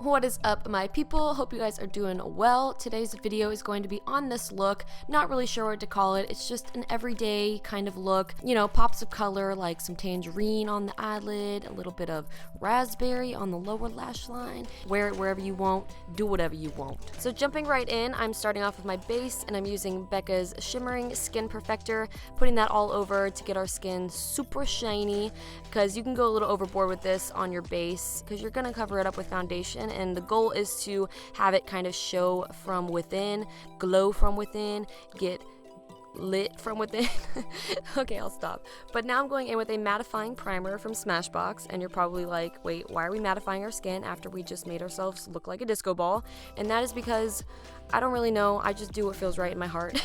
What is up, my people? Hope you guys are doing well. Today's video is going to be on this look. Not really sure what to call it. It's just an everyday kind of look. You know, pops of color like some tangerine on the eyelid, a little bit of raspberry on the lower lash line. Wear it wherever you want. Do whatever you want. So jumping right in, I'm starting off with my base and I'm using Becca's Shimmering Skin Perfector, putting that all over to get our skin super shiny, because you can go a little overboard with this on your base because you're going to cover it up with foundation, and the goal is to have it kind of show from within, glow from within, get lit from within. Okay, I'll stop. But now I'm going in with a mattifying primer from Smashbox, and you're probably like, wait, why are we mattifying our skin after we just made ourselves look like a disco ball? And that is because I don't really know, I just do what feels right in my heart.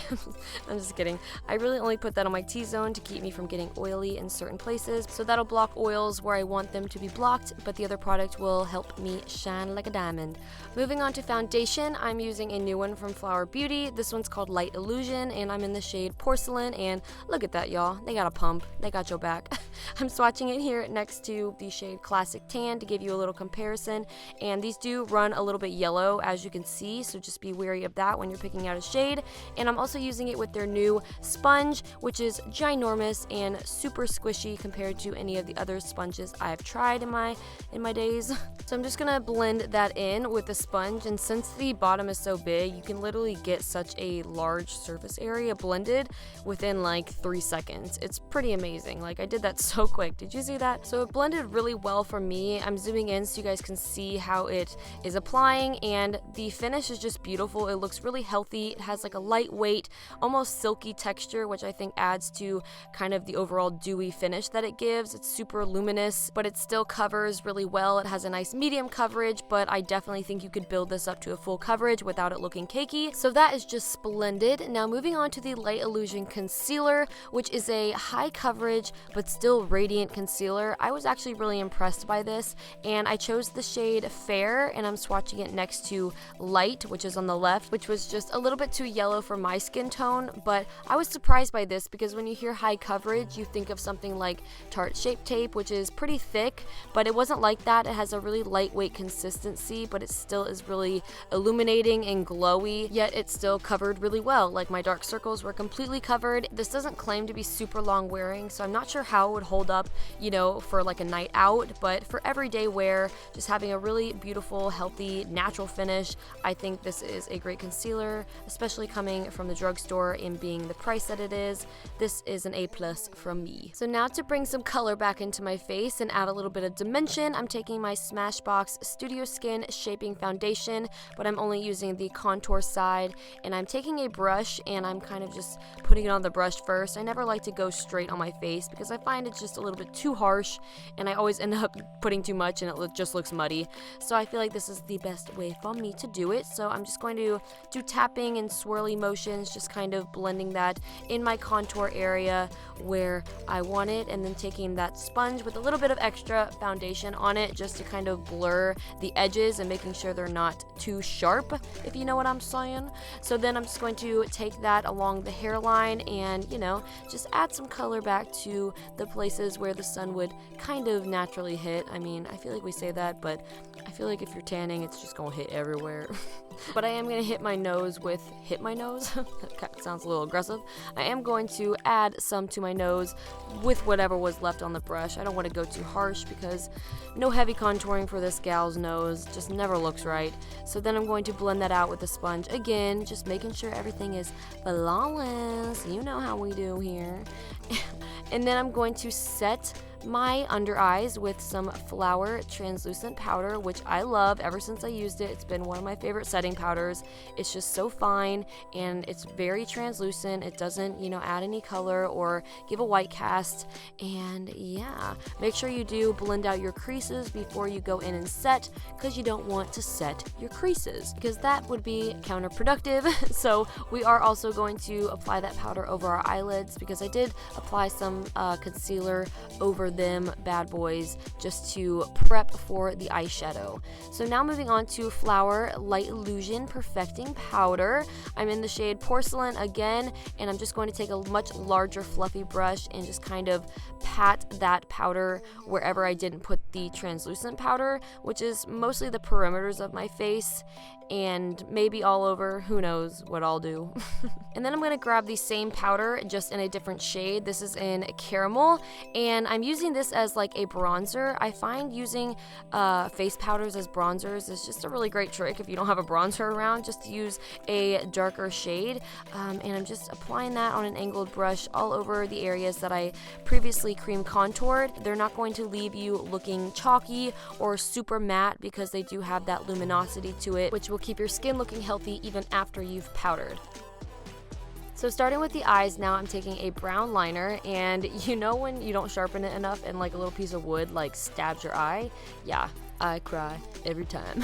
I'm just kidding. I really only put that on my T-zone to keep me from getting oily in certain places, so that'll block oils where I want them to be blocked, but the other product will help me shine like a diamond. Moving on to foundation, I'm using a new one from Flower Beauty. This one's called Light Illusion, and I'm in the shade Porcelain, and look at that, y'all. They got a pump. They got your back. I'm swatching it here next to the shade Classic Tan to give you a little comparison, and these do run a little bit yellow, as you can see, so just be wary of that when you're picking out a shade. And I'm also using it with their new sponge, which is ginormous and super squishy compared to any of the other sponges I've tried in my days. So I'm just gonna blend that in with the sponge, and since the bottom is so big, you can literally get such a large surface area blended within like 3 seconds. It's pretty amazing. Like, I did that so quick. Did you see that? So it blended really well for me. I'm zooming in so you guys can see how it is applying, and the finish is just beautiful. It looks really healthy. It has like a lightweight, almost silky texture, which I think adds to kind of the overall dewy finish that it gives. It's super luminous, but it still covers really well. It has a nice medium coverage, but I definitely think you could build this up to a full coverage without it looking cakey. So that is just splendid. Now moving on to the Light Illusion Concealer, which is a high coverage but still radiant concealer. I was actually really impressed by this, and I chose the shade Fair, and I'm swatching it next to Light, which is on the left, which was just a little bit too yellow for my skin tone. But I was surprised by this because when you hear high coverage, you think of something like Tarte Shape Tape, which is pretty thick, but it wasn't like that. It has a really lightweight consistency, but it still is really illuminating and glowy, yet it still covered really well. Like, my dark circles were completely covered. This doesn't claim to be super long wearing, so I'm not sure how it would hold up, you know, for like a night out, but for everyday wear, just having a really beautiful, healthy, natural finish, I think this is a great concealer, especially coming from the drugstore and being the price that it is. This is an A+ from me. So now to bring some color back into my face and add a little bit of dimension, I'm taking my Smashbox Studio Skin Shaping Foundation, but I'm only using the contour side, and I'm taking a brush and I'm kind of just putting it on the brush first. I never like to go straight on my face because I find it's just a little bit too harsh, and I always end up putting too much and it just looks muddy. So I feel like this is the best way for me to do it. So I'm just going to do tapping and swirly motions, just kind of blending that in my contour area where I want it, and then taking that sponge with a little bit of extra foundation on it just to kind of blur the edges and making sure they're not too sharp, if you know what I'm saying. So then I'm just going to take that along the hairline and, you know, just add some color back to the places where the sun would kind of naturally hit. I mean, I feel like we say that, but I feel like if you're tanning, it's just gonna hit everywhere. But I am going to hit my nose with, that sounds a little aggressive. I am going to add some to my nose with whatever was left on the brush. I don't want to go too harsh because no heavy contouring for this gal's nose just never looks right. So then I'm going to blend that out with the sponge again, just making sure everything is flawless. You know how we do here. And then I'm going to set my under eyes with some Flower translucent powder, which I love. Ever since I used it, it's been one of my favorite setting powders. It's just so fine and it's very translucent. It doesn't, you know, add any color or give a white cast. And yeah, make sure you do blend out your creases before you go in and set, because you don't want to set your creases because that would be counterproductive. So we are also going to apply that powder over our eyelids, because I did apply some concealer over them bad boys just to prep for the eyeshadow. So now moving on to Flower Light Illusion Perfecting Powder. I'm in the shade Porcelain again, and I'm just going to take a much larger fluffy brush and just kind of pat that powder wherever I didn't put the translucent powder, which is mostly the perimeters of my face and maybe all over, who knows what I'll do. And then I'm going to grab the same powder just in a different shade. This is in Caramel, and I'm using this as like a bronzer. I find using face powders as bronzers is just a really great trick if you don't have a bronzer around, just to use a darker shade. And I'm just applying that on an angled brush all over the areas that I previously cream contoured. They're not going to leave you looking chalky or super matte because they do have that luminosity to it, which will keep your skin looking healthy even after you've powdered. So starting with the eyes now, I'm taking a brown liner, and you know when you don't sharpen it enough and like a little piece of wood like stabs your eye? Yeah, I cry every time.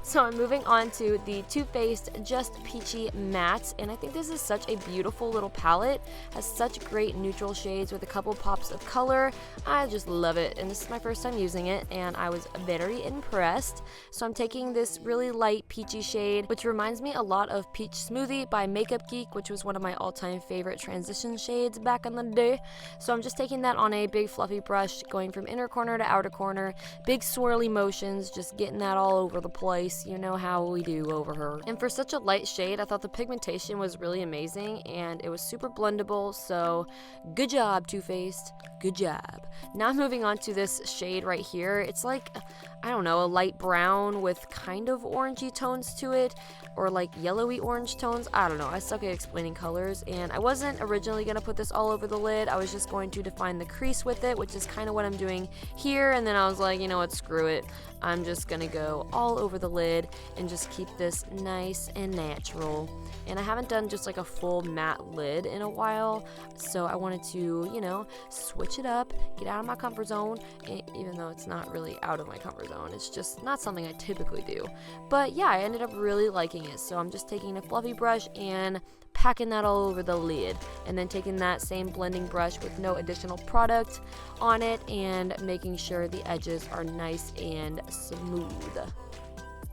So I'm moving on to the Too Faced Just Peachy Matte, and I think this is such a beautiful little palette. Has such great neutral shades with a couple pops of color. I just love it, and this is my first time using it, and I was very impressed. So I'm taking this really light peachy shade, which reminds me a lot of Peach Smoothie by Makeup Geek, which was one of my all-time favorite transition shades back in the day. So I'm just taking that on a big fluffy brush, going from inner corner to outer corner, big swirly motions, just getting that all over the place. You know how we do over here. And for such a light shade, I thought the pigmentation was really amazing, and it was super blendable, so good job, Too Faced. Good job. Now moving on to this shade right here. It's like, I don't know, a light brown with kind of orangey tones to it, or like yellowy orange tones. I don't know, I suck at explaining colors, and I wasn't originally going to put this all over the lid. I was just going to define the crease with it, which is kind of what I'm doing here, and then I was like, you know what, screw it. I'm just going to go all over the lid and just keep this nice and natural. And I haven't done just like a full matte lid in a while, so I wanted to, you know, switch it up, get out of my comfort zone, even though it's not really out of my comfort zone. It's just not something I typically do. But yeah, I ended up really liking it, so I'm just taking a fluffy brush and packing that all over the lid, and then taking that same blending brush with no additional product on it and making sure the edges are nice and smooth.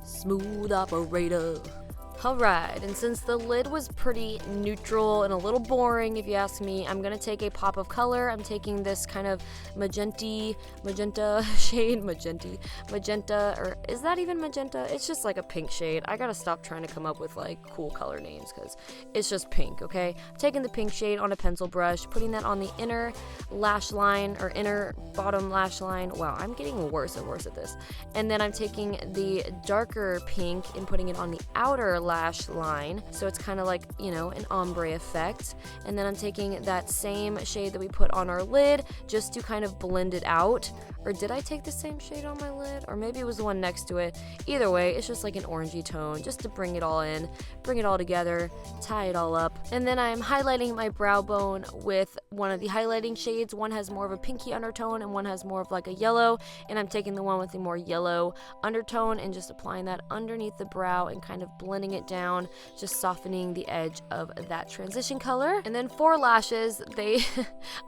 Smooth operator. Alright, and since the lid was pretty neutral and a little boring if you ask me, I'm going to take a pop of color. I'm taking this kind of magenta shade, magenta, or is that even magenta? It's just like a pink shade. I gotta stop trying to come up with like cool color names because it's just pink, okay? I'm taking the pink shade on a pencil brush, putting that on the inner lash line, or inner bottom lash line. Wow, I'm getting worse and worse at this. And then I'm taking the darker pink and putting it on the outer lash line, so it's kind of like, you know, an ombre effect. And then I'm taking that same shade that we put on our lid just to kind of blend it out. Or did I take the same shade on my lid? Or maybe it was the one next to it. Either way, it's just like an orangey tone, just to bring it all in, bring it all together, tie it all up. And then I'm highlighting my brow bone with one of the highlighting shades. One has more of a pinky undertone and one has more of like a yellow, and I'm taking the one with the more yellow undertone and just applying that underneath the brow and kind of blending it down, just softening the edge of that transition color. And then for lashes,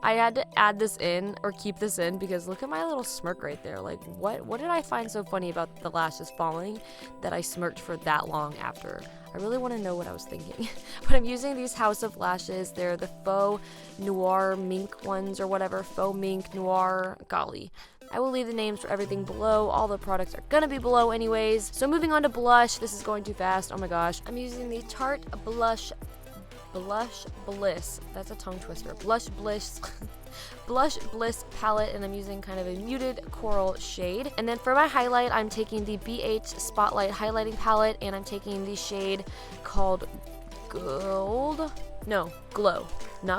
I had to add this in, or keep this in, because look at my little smirk right there. Like, what did I find so funny about the lashes falling that I smirked for that long after? I really want to know what I was thinking. But I'm using these House of Lashes. They're the Faux Noir Mink ones, or whatever. Faux Mink Noir. Golly. I will leave the names for everything below. All the products are gonna be below anyways. So moving on to blush. This is going too fast. Oh my gosh. I'm using the Tarte Blush Bliss. That's a tongue twister. Blush Bliss palette, and I'm using kind of a muted coral shade. And then for my highlight, I'm taking the BH Spotlight highlighting palette, and I'm taking the shade called Glow. Not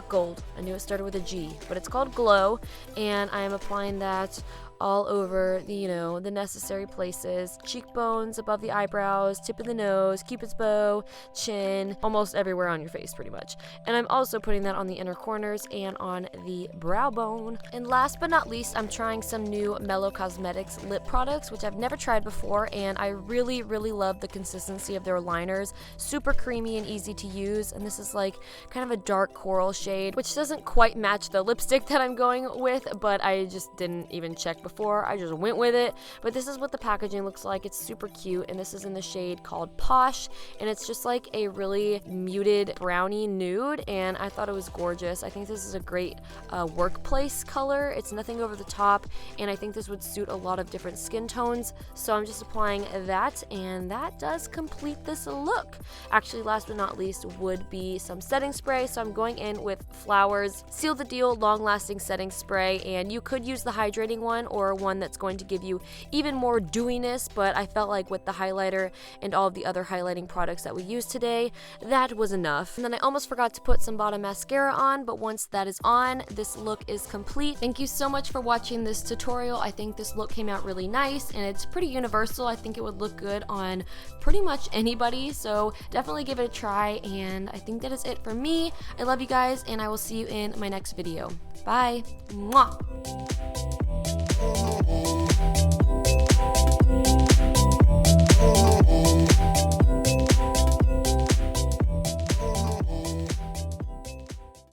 Gold. I knew it started with a G, but it's called Glow, and I am applying that all over the, you know, the necessary places. Cheekbones, above the eyebrows, tip of the nose, cupid's bow, chin, almost everywhere on your face pretty much. And I'm also putting that on the inner corners and on the brow bone. And last but not least, I'm trying some new Mellow Cosmetics lip products, which I've never tried before, and I really love the consistency of their liners. Super creamy and easy to use, and this is like kind of a dark coral shade, which doesn't quite match the lipstick that I'm going with, but I just didn't even check before. I just went with it. But this is what the packaging looks like. It's super cute, and this is in the shade called Posh, and it's just like a really muted brownie nude, and I thought it was gorgeous. I think this is a great workplace color. It's nothing over the top, and I think this would suit a lot of different skin tones, so I'm just applying that, and that does complete this look. Actually, last but not least would be some setting spray, so I'm going in with Flowers Seal the Deal Long Lasting Setting Spray, and you could use the hydrating one or one that's going to give you even more dewiness, but I felt like with the highlighter and all of the other highlighting products that we used today, that was enough. And then I almost forgot to put some bottom mascara on, but once that is on, this look is complete. Thank you so much for watching this tutorial. I think this look came out really nice, and it's pretty universal. I think it would look good on pretty much anybody, so definitely give it a try, and I think that is it for me. I love you guys, and I will see you in my next video. Bye. Mwah.